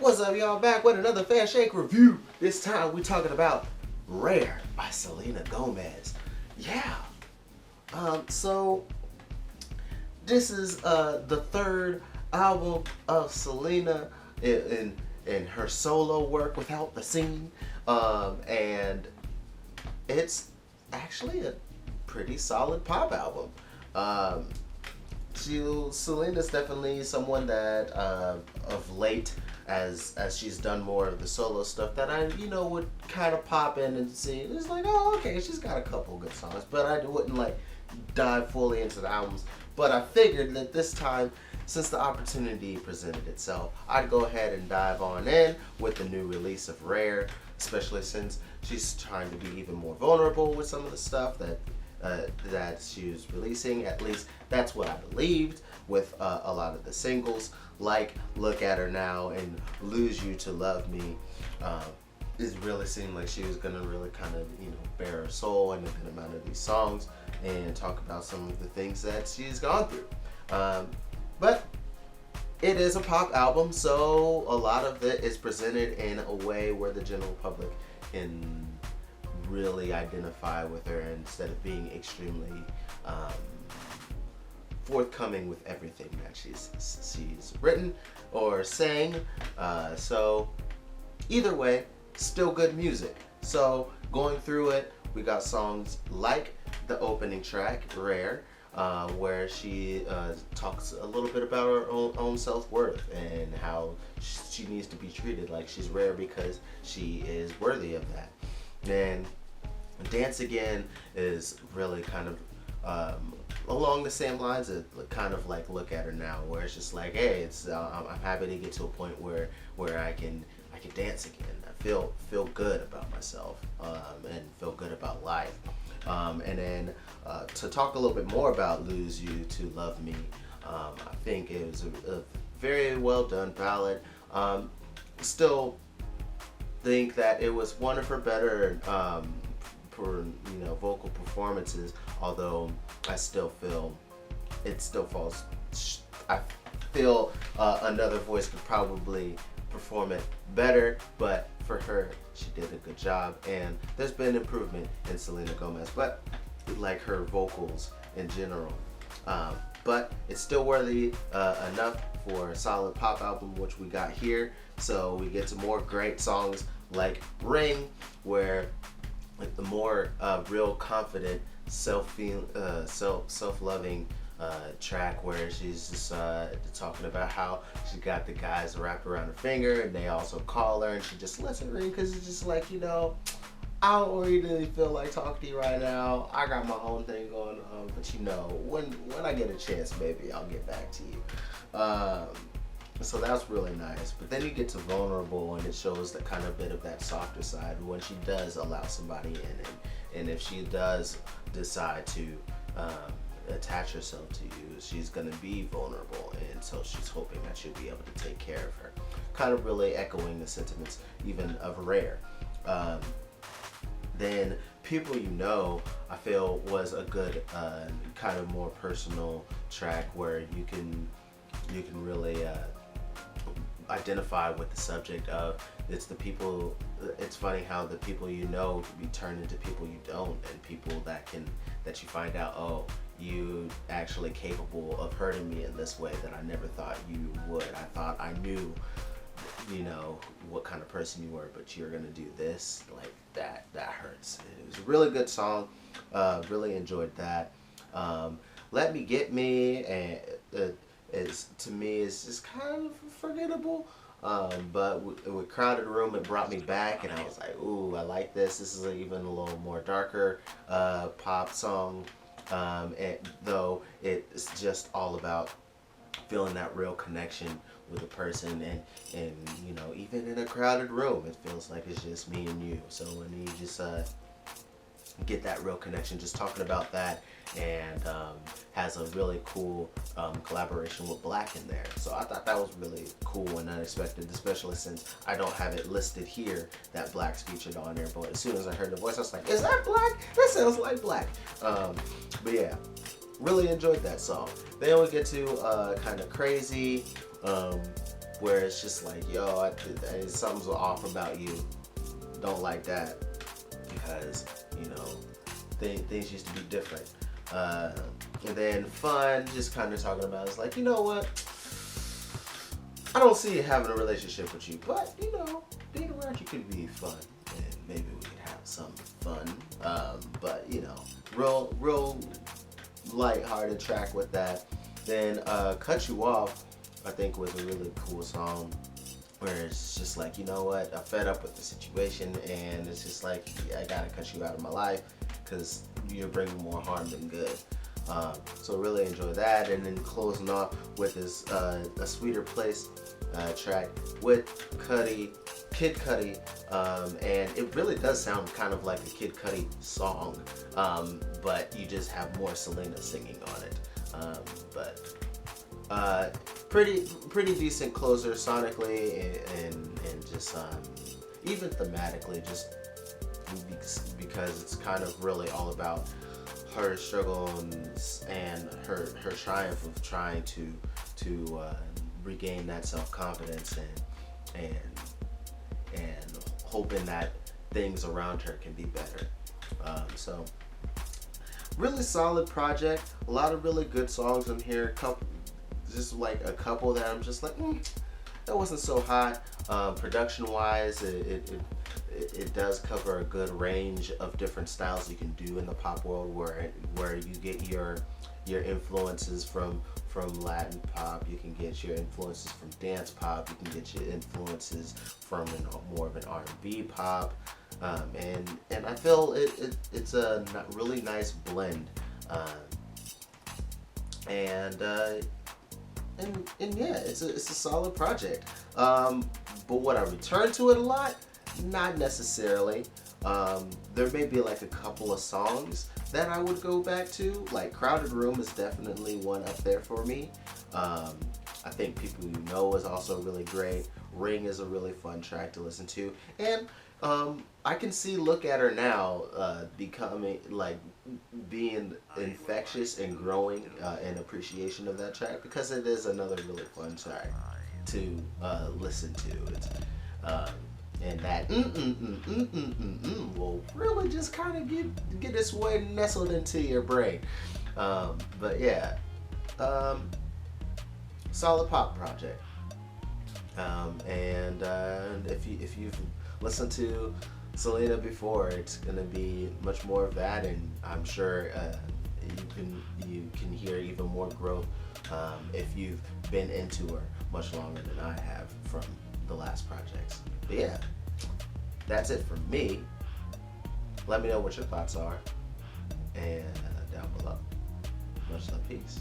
What's up, y'all? Back with another Fan Shake review. This time we talking about Rare by Selena Gomez. Yeah. So this is the third album of Selena in her solo work without the singing, and it's actually a pretty solid pop album. Selena's definitely someone that of late, as she's done more of the solo stuff, that I would kind of pop in and see. It's like, oh, okay, she's got a couple good songs, but I wouldn't like dive fully into the albums. But I figured that this time, since the opportunity presented itself, I'd go ahead and dive on in with the new release of Rare, especially since she's trying to be even more vulnerable with some of the stuff that she was releasing. At least that's what I believed with a lot of the singles, like Look at Her Now and Lose You to Love Me. It really seemed like she was gonna really kind of bare her soul in a good amount of these songs and talk about some of the things that she's gone through. But it is a pop album, so a lot of it is presented in a way where the general public can really identify with her instead of being extremely forthcoming with everything that she's written or sang. So either way, still good music. So going through it, we got songs like the opening track, Rare, where she talks a little bit about her own self-worth and how she needs to be treated like she's rare because she is worthy of that. And Dance Again is really kind of along the same lines of kind of like Look at Her Now, where it's just like, hey, it's I'm happy to get to a point where I can dance again. I feel good about myself and feel good about life. And then to talk a little bit more about Lose You to Love Me, I think it was a very well done ballad. Still think that it was one of her better vocal performances, although I still feel it still falls. I feel another voice could probably perform it better, but for her, she did a good job, and there's been improvement in Selena Gomez, but like her vocals in general. But it's still worthy enough for a solid pop album, which we got here. So we get to more great songs like Ring, where like the more real confident, self-loving track, where she's just talking about how she got the guys wrapped around her finger and they also call her and she just lets it ring because it's just like, I don't really feel like talking to you right now. I got my own thing going on, but when I get a chance, maybe I'll get back to you. So that's really nice. But then you get to Vulnerable, and it shows that kind of bit of that softer side when she does allow somebody in, and if she does decide to attach herself to you, she's gonna be vulnerable, and so she's hoping that you'll be able to take care of her. Kind of really echoing the sentiments even of Rare. Then People You Know, I feel was a good kind of more personal track where you can really identify with the subject of it's the people. It's funny how the people you know be turned into people you don't, and people that you find out, oh, you actually capable of hurting me in this way that I never thought you would. I thought I knew what kind of person you were, but you're gonna do this, like that hurts. It was a really good song. Really enjoyed that. Let Me Get Me, and to me it's just kind of forgettable, but with Crowded Room, it brought me back, and I was like, ooh, I like this. This is even a little more darker pop song, though it's just all about feeling that real connection with a person, and even in a crowded room, it feels like it's just me and you. So when you just get that real connection, just talking about that, and has a really cool collaboration with Black in there. So I thought that was really cool and unexpected, especially since I don't have it listed here that Black's featured on there. But as soon as I heard the voice, I was like, is that Black? That sounds like Black. But yeah, really enjoyed that song. Then we get to kind of Crazy, where it's just like, yo, something's off about you. Don't like that because things used to be different. And then fun, just kind of talking about it's like, you know what? I don't see having a relationship with you, but being around you could be fun, and maybe we could have some fun. But real light-hearted track with that. Then Cut You Off, I think, was a really cool song where it's just like, you know what, I'm fed up with the situation, and it's just like, I gotta cut you out of my life because you're bringing more harm than good. So really enjoy that. And then closing off with this A Sweeter Place track with Kid Cudi, and it really does sound kind of like a Kid Cudi song, but you just have more Selena singing on it. But pretty decent closer sonically, and just even thematically, just because it's kind of really all about her struggle and her triumph of trying to regain that self-confidence and hoping that things around her can be better. So really solid project. A lot of really good songs in here. Just like a couple that I'm just like, that wasn't so hot. Production wise, it does cover a good range of different styles you can do in the pop world, where you get your influences from Latin pop, you can get your influences from dance pop, you can get your influences from more of an R&B pop, and I feel it's a really nice blend, and yeah, it's a solid project. But would I return to it a lot? Not necessarily. There may be like a couple of songs that I would go back to. Like Crowded Room is definitely one up there for me. I think People You Know is also really great. Ring is a really fun track to listen to. And I can see Look at Her Now becoming like being infectious and growing in appreciation of that track, because it is another really fun track to listen to. It's and that will really just kind of get its way nestled into your brain. But yeah, solid pop project. And if you've listened to Selena before, it's gonna be much more of that, and I'm sure you can hear even more growth if you've been into her much longer than I have from the last projects. But yeah, that's it for me. Let me know what your thoughts are, and down below. Much love, peace.